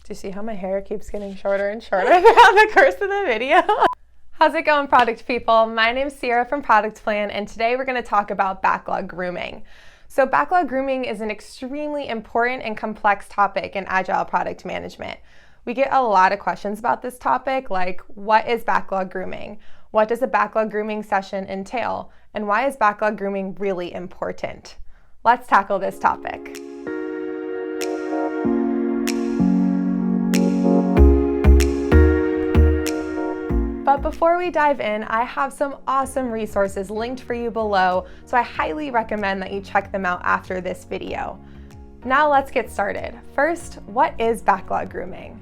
Do you see how my hair keeps getting shorter and shorter throughout the course of the video? How's it going, product people? My name's Sierra from Product Plan, and today we're going to talk about backlog grooming. So backlog grooming is an extremely important and complex topic in agile product management. We get a lot of questions about this topic, like what is backlog grooming? What does a backlog grooming session entail? And why is backlog grooming really important? Let's tackle this topic. But before we dive in, I have some awesome resources linked for you below, so I highly recommend that you check them out after this video. Now let's get started. First, what is backlog grooming?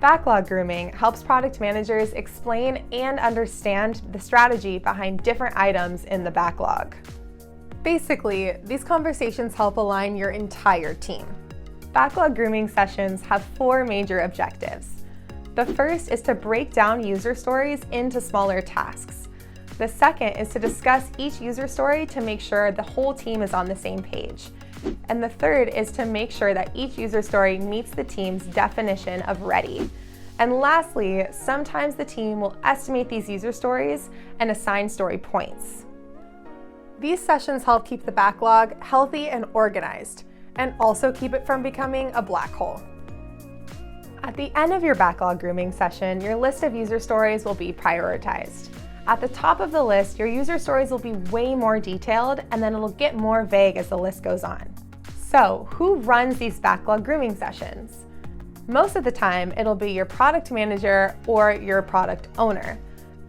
Backlog grooming helps product managers explain and understand the strategy behind different items in the backlog. Basically, these conversations help align your entire team. Backlog grooming sessions have 4 major objectives. The first is to break down user stories into smaller tasks. The second is to discuss each user story to make sure the whole team is on the same page. And the third is to make sure that each user story meets the team's definition of ready. And lastly, sometimes the team will estimate these user stories and assign story points. These sessions help keep the backlog healthy and organized, and also keep it from becoming a black hole. At the end of your backlog grooming session, your list of user stories will be prioritized. At the top of the list, your user stories will be way more detailed, and then it'll get more vague as the list goes on. So, who runs these backlog grooming sessions? Most of the time, it'll be your product manager or your product owner.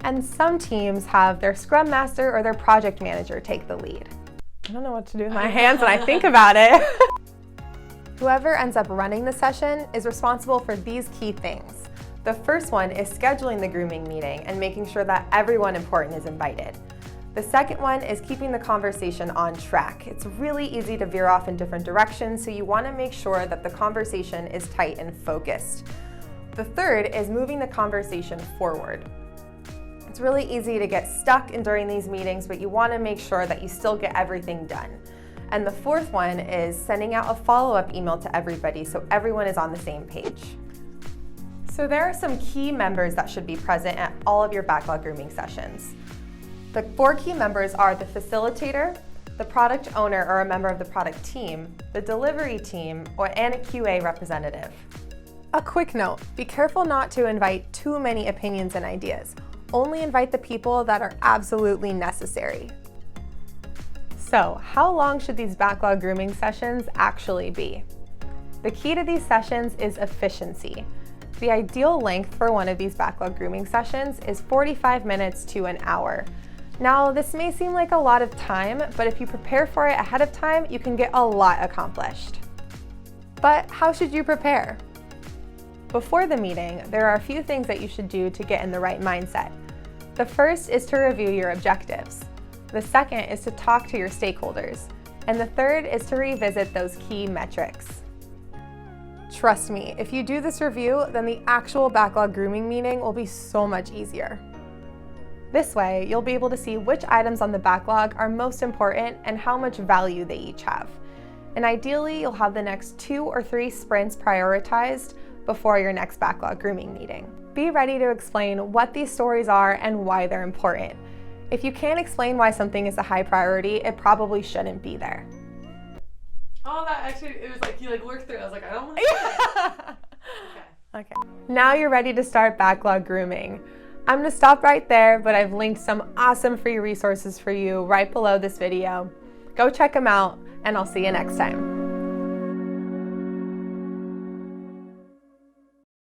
And some teams have their scrum master or their project manager take the lead. I don't know what to do with my hands when I think about it. Whoever ends up running the session is responsible for these key things. The first one is scheduling the grooming meeting and making sure that everyone important is invited. The second one is keeping the conversation on track. It's really easy to veer off in different directions, so you want to make sure that the conversation is tight and focused. The third is moving the conversation forward. It's really easy to get stuck during these meetings, but you want to make sure that you still get everything done. And the fourth one is sending out a follow-up email to everybody so everyone is on the same page. So there are some key members that should be present at all of your backlog grooming sessions. The 4 key members are the facilitator, the product owner or a member of the product team, the delivery team, and a QA representative. A quick note, be careful not to invite too many opinions and ideas. Only invite the people that are absolutely necessary. So, how long should these backlog grooming sessions actually be? The key to these sessions is efficiency. The ideal length for one of these backlog grooming sessions is 45 minutes to an hour. Now, this may seem like a lot of time, but if you prepare for it ahead of time, you can get a lot accomplished. But how should you prepare? Before the meeting, there are a few things that you should do to get in the right mindset. The first is to review your objectives. The second is to talk to your stakeholders. And the third is to revisit those key metrics. Trust me, if you do this review, then the actual backlog grooming meeting will be so much easier. This way, you'll be able to see which items on the backlog are most important and how much value they each have. And ideally, you'll have the next 2 or 3 sprints prioritized before your next backlog grooming meeting. Be ready to explain what these stories are and why they're important. If you can't explain why something is a high priority, it probably shouldn't be there. Oh, that actually, it was like you worked through it. I was like, I don't want to do that. Okay. Now you're ready to start backlog grooming. I'm going to stop right there, but I've linked some awesome free resources for you right below this video. Go check them out, and I'll see you next time.